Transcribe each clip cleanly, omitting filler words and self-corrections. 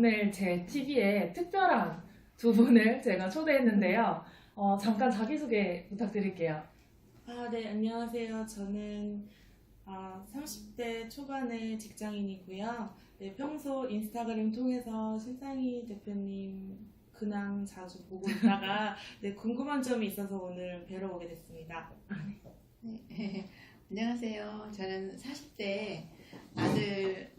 오늘 제 TV에 특별한 두 분을 제가 초대했는데요. 잠깐 자기소개 부탁드릴게요. 네, 안녕하세요. 저는 30대 초반의 직장인이고요. 네, 평소 인스타그램 통해서 신상희 대표님 근황 자주 보고 있다가 네, 궁금한 점이 있어서 오늘 뵈러 오게 됐습니다. 네. 안녕하세요. 저는 40대 아들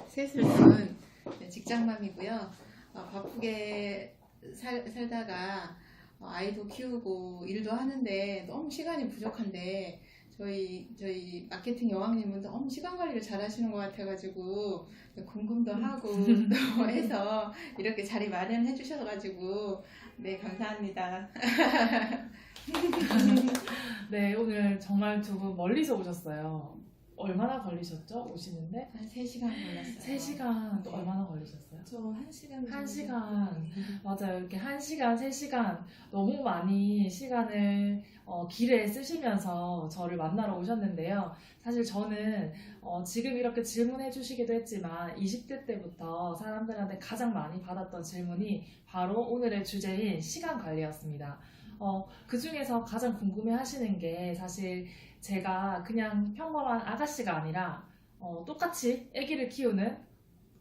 셋을 둔 직장맘이고요. 바쁘게 살다가 아이도 키우고 일도 하는데 너무 시간이 부족한데 저희 마케팅 여왕님은 너무 시간 관리를 잘 하시는 것 같아가지고 궁금도 하고 또 해서 이렇게 자리 마련해 주셔가지고 네, 감사합니다. 네, 오늘 정말 두 분 멀리서 오셨어요. 얼마나 걸리셨죠? 오시는데? 한 3시간 걸렸어요. 3시간 또 얼마나 걸리셨어요? 저 1시간 1시간. 맞아요. 이렇게 1시간, 3시간 너무 많이 시간을 길에 쓰시면서 저를 만나러 오셨는데요. 사실 저는 지금 이렇게 질문해 주시기도 했지만 20대 때부터 사람들한테 가장 많이 받았던 질문이 바로 오늘의 주제인 시간 관리였습니다. 그 중에서 가장 궁금해 하시는 게 사실 제가 그냥 평범한 아가씨가 아니라 똑같이 아기를 키우는,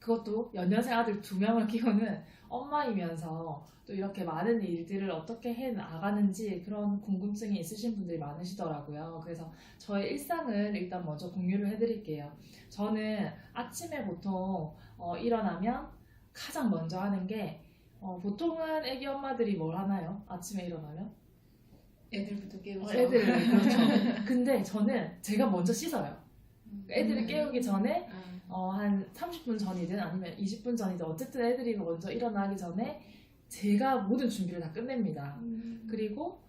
그것도 연년생 아들 2명을 키우는 엄마이면서 또 이렇게 많은 일들을 어떻게 해 나가는지 그런 궁금증이 있으신 분들이 많으시더라고요. 그래서 저의 일상을 일단 먼저 공유를 해드릴게요. 저는 아침에 보통 일어나면 가장 먼저 하는 게 보통은 아기 엄마들이 뭘 하나요? 아침에 일어나면? 애들부터 깨우죠. 애들, 그렇죠. 근데 저는 제가 먼저 씻어요. 애들을 깨우기 전에 한 30분 전이든 아니면 20분 전이든 어쨌든 애들이 먼저 일어나기 전에 제가 모든 준비를 다 끝냅니다. 그리고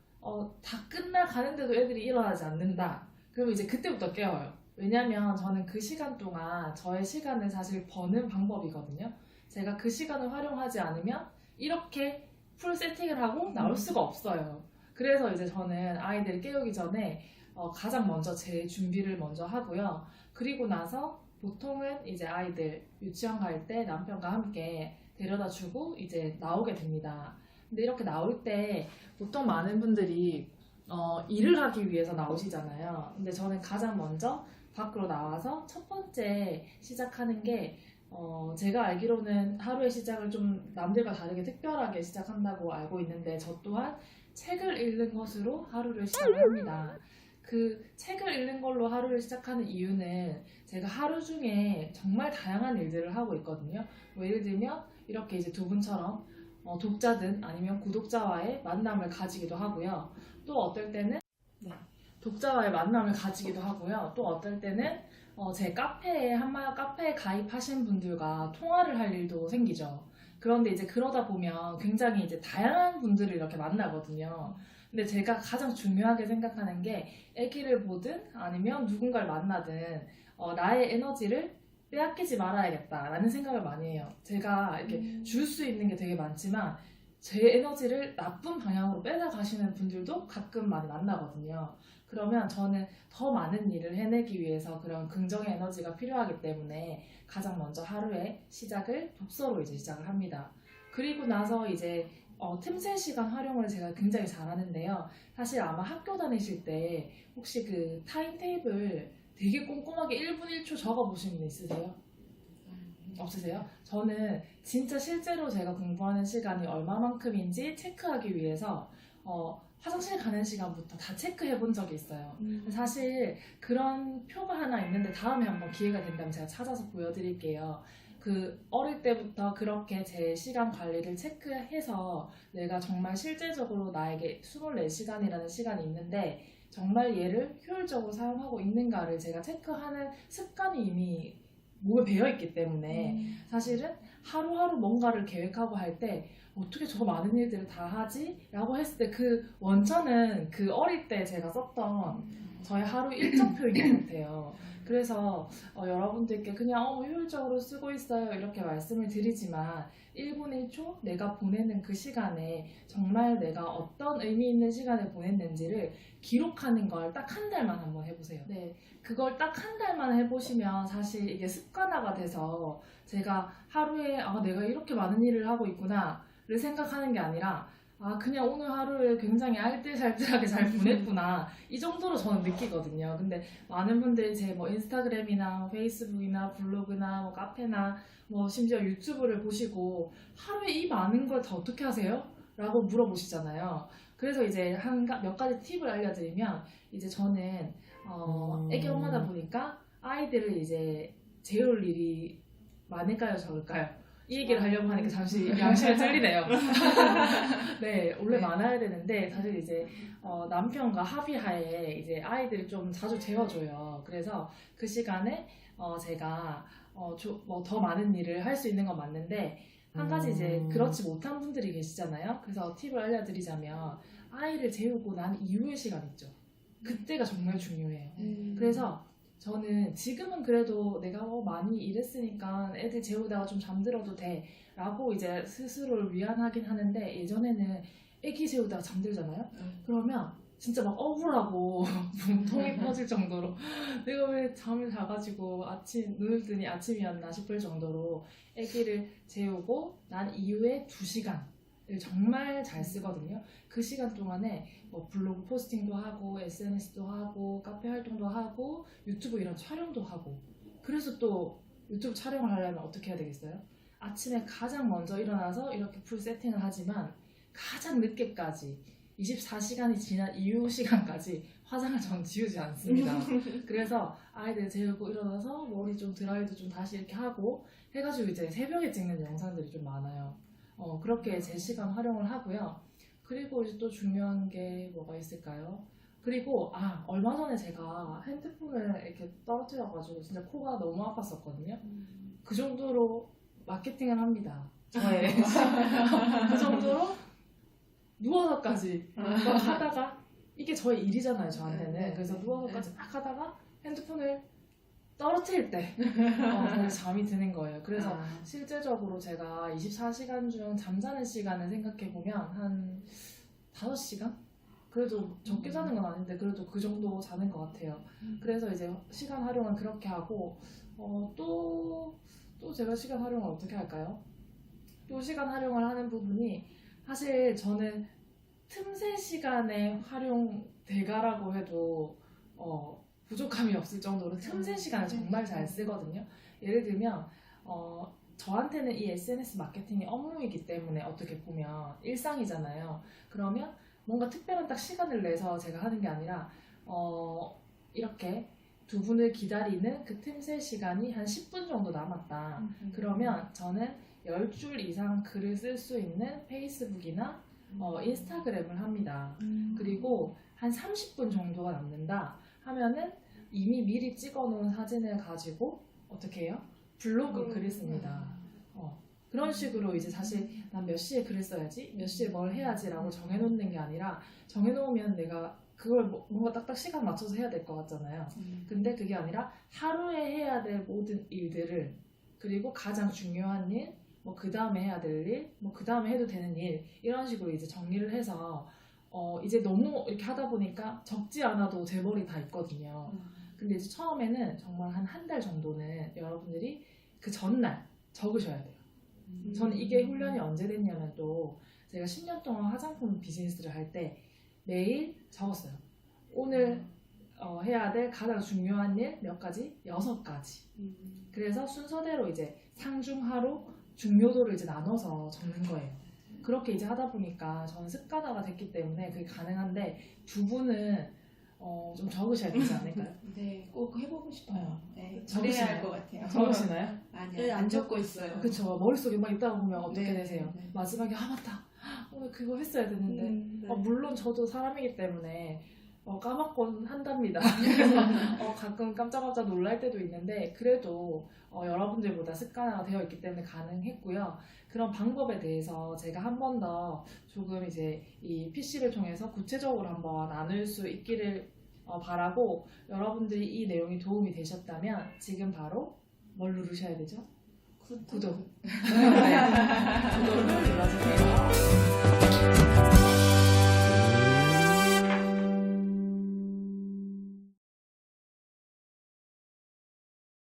다 끝나가는데도 애들이 일어나지 않는다. 그러면 이제 그때부터 깨워요. 왜냐면 저는 그 시간 동안 저의 시간을 사실 버는 방법이거든요. 제가 그 시간을 활용하지 않으면 이렇게 풀 세팅을 하고 나올 수가 없어요. 그래서 이제 저는 아이들 깨우기 전에 가장 먼저 제 준비를 먼저 하고요. 그리고 나서 보통은 이제 아이들 유치원 갈 때 남편과 함께 데려다 주고 이제 나오게 됩니다. 근데 이렇게 나올 때 보통 많은 분들이 일을 하기 위해서 나오시잖아요. 근데 저는 가장 먼저 밖으로 나와서 첫 번째 시작하는 게 제가 알기로는 하루의 시작을 좀 남들과 다르게 특별하게 시작한다고 알고 있는데 저 또한 책을 읽는 것으로 하루를 시작을 합니다. 그 책을 읽는 걸로 하루를 시작하는 이유는 제가 하루 중에 정말 다양한 일들을 하고 있거든요. 뭐 예를 들면 이렇게 이제 두 분처럼 독자든 아니면 구독자와의 만남을 가지기도 하고요. 또 어떨 때는 독자와의 만남을 가지기도 하고요. 또 어떨 때는 제 카페에 한마디 카페에 가입하신 분들과 통화를 할 일도 생기죠. 그런데 이제 그러다 보면 굉장히 이제 다양한 분들을 이렇게 만나거든요. 근데 제가 가장 중요하게 생각하는 게 아기를 보든 아니면 누군가를 만나든 나의 에너지를 빼앗기지 말아야겠다라는 생각을 많이 해요. 제가 이렇게 줄 수 있는 게 되게 많지만 제 에너지를 나쁜 방향으로 빼앗가시는 분들도 가끔 많이 만나거든요. 그러면 저는 더 많은 일을 해내기 위해서 그런 긍정의 에너지가 필요하기 때문에 가장 먼저 하루의 시작을 독서로 이제 시작을 합니다. 그리고 나서 이제 틈새 시간 활용을 제가 굉장히 잘하는데요. 사실 아마 학교 다니실 때 혹시 그 타임테이블 되게 꼼꼼하게 1분 1초 적어보신 분 있으세요? 없으세요? 저는 진짜 실제로 제가 공부하는 시간이 얼마만큼인지 체크하기 위해서 화장실 가는 시간부터 다 체크해 본 적이 있어요. 사실 그런 표가 하나 있는데 다음에 한번 기회가 된다면 제가 찾아서 보여드릴게요. 그 어릴 때부터 그렇게 제 시간 관리를 체크해서 내가 정말 실제적으로 나에게 24시간이라는 시간이 있는데 정말 얘를 효율적으로 사용하고 있는가를 제가 체크하는 습관이 이미 몸에 배어있기 때문에 사실은 하루하루 뭔가를 계획하고 할 때 어떻게 저 많은 일들을 다 하지? 라고 했을 때 그 원천은 그 어릴 때 제가 썼던 저의 하루 일정표인 것 같아요. 그래서 여러분들께 그냥 효율적으로 쓰고 있어요 이렇게 말씀을 드리지만 1분 1초 내가 보내는 그 시간에 정말 내가 어떤 의미 있는 시간을 보냈는지를 기록하는 걸 딱 한 달만 한번 해보세요. 보세요. 네, 그걸 딱 한 달만 해보시면 사실 이게 습관화가 돼서 제가 하루에 내가 이렇게 많은 일을 하고 있구나를 생각하는 게 아니라 그냥 오늘 하루를 굉장히 알뜰살뜰하게 잘 보냈구나 이 정도로 저는 느끼거든요. 근데 많은 분들이 제 뭐 인스타그램이나 페이스북이나 블로그나 뭐 카페나 뭐 심지어 유튜브를 보시고 하루에 이 많은 걸 다 어떻게 하세요? 라고 물어보시잖아요. 그래서 이제 몇 가지 팁을 알려드리면 이제 저는 애기 엄마다 보니까 아이들을 이제 재울 일이 많을까요, 적을까요? 이 얘기를 하려고 하니까 잠시 양심이 찔리네요. 네, 원래 많아야 되는데 사실 이제 남편과 합의하에 이제 아이들을 좀 자주 재워줘요. 그래서 그 시간에 제가 뭐 더 많은 일을 할 수 있는 건 맞는데 한 가지 이제 그렇지 못한 분들이 계시잖아요. 그래서 팁을 알려드리자면 아이를 재우고 난 이후의 시간 있죠. 그때가 정말 중요해요. 그래서 저는 지금은 그래도 내가 많이 일했으니까 애들 재우다가 좀 잠들어도 돼 라고 이제 스스로를 위안하긴 하는데 예전에는 애기 재우다가 잠들잖아요. 그러면 진짜 막 억울하고 몸통이 터질 정도로 내가 왜 잠을 자가지고 눈을 뜨니 아침이었나 싶을 정도로 애기를 재우고 난 이후에 2시간을 정말 잘 쓰거든요. 그 시간 동안에 뭐 블로그 포스팅도 하고 SNS도 하고 카페 활동도 하고 유튜브 이런 촬영도 하고 그래서 또 유튜브 촬영을 하려면 어떻게 해야 되겠어요? 아침에 가장 먼저 일어나서 이렇게 풀 세팅을 하지만 가장 늦게까지 24시간이 지난 이후 시간까지 화장을 전 지우지 않습니다. 그래서 아이들 재우고 일어나서 머리 좀 드라이도 좀 다시 이렇게 하고 해가지고 이제 새벽에 찍는 영상들이 좀 많아요. 그렇게 제 시간 활용을 하고요. 그리고 이제 또 중요한 게 뭐가 있을까요? 그리고 얼마 전에 제가 핸드폰을 이렇게 떨어뜨려가지고 진짜 코가 너무 아팠었거든요. 그 정도로 마케팅을 합니다. 저의 그 정도로 누워서까지 막 하다가 이게 저의 일이잖아요, 저한테는. 그래서 누워서까지 막 하다가 핸드폰을 떨어뜨릴 때 잠이 드는 거예요. 그래서 실제적으로 제가 24시간 중 잠자는 시간을 생각해보면 한 5시간? 그래도 적게 자는 건 아닌데 그래도 그 정도 자는 것 같아요. 그래서 이제 시간 활용은 그렇게 하고 또 제가 시간 활용을 어떻게 할까요? 또 시간 활용을 하는 부분이 사실 저는 틈새 시간에 활용 대가라고 해도 부족함이 없을 정도로 틈새 시간을 정말 잘 쓰거든요. 예를 들면 저한테는 이 SNS 마케팅이 업무이기 때문에 어떻게 보면 일상이잖아요. 그러면 뭔가 특별한 딱 시간을 내서 제가 하는 게 아니라 이렇게 두 분을 기다리는 그 틈새 시간이 한 10분 정도 남았다. 그러면 저는 10줄 이상 글을 쓸 수 있는 페이스북이나 인스타그램을 합니다. 그리고 한 30분 정도가 남는다 하면은 이미 미리 찍어놓은 사진을 가지고 어떻게 해요? 블로그 글을 씁니다. 그런 식으로 이제 사실 난 몇 시에 글을 써야지, 몇 시에 뭘 해야지라고 정해놓는 게 아니라 정해놓으면 내가 그걸 뭔가 딱딱 시간 맞춰서 해야 될 것 같잖아요. 근데 그게 아니라 하루에 해야 될 모든 일들을 그리고 가장 중요한 일, 뭐 그 다음에 해야 될 일, 뭐 그 다음에 해도 되는 일 이런 식으로 이제 정리를 해서 이제 너무 이렇게 하다 보니까 적지 않아도 제 머리 다 있거든요. 근데 이제 처음에는 정말 한 달 정도는 여러분들이 그 전날 적으셔야 돼요. 저는 이게 훈련이 언제 됐냐면 또 제가 10년 동안 화장품 비즈니스를 할 때 매일 적었어요. 오늘 해야 될 가장 중요한 일 몇 가지? 6가지. 그래서 순서대로 이제 상중하로 중요도를 이제 나눠서 적는 거예요. 그렇게 이제 하다 보니까 저는 습관화가 됐기 때문에 그게 가능한데 두 분은 좀 적으셔야 되지 않을까요? 네, 꼭 해보고 싶어요. 네, 적으시나요? 그래야 할 것 같아요. 적으시나요? 아니요, 네, 안 적고 있어요. 그쵸. 머릿속에 막 있다가 보면 어떻게 네, 되세요? 네. 마지막에 맞다. 오늘 그거 했어야 됐는데 네. 물론 저도 사람이기 때문에 까먹곤 한답니다. 그래서 가끔 깜짝깜짝 놀랄 때도 있는데 그래도 여러분들보다 습관화가 되어 있기 때문에 가능했고요. 그런 방법에 대해서 제가 한 번 더 조금 이제 이 PC를 통해서 구체적으로 한번 나눌 수 있기를 바라고 여러분들이 이 내용이 도움이 되셨다면 지금 바로 뭘 누르셔야 되죠? 구독. 네. 구독을 눌러주세요.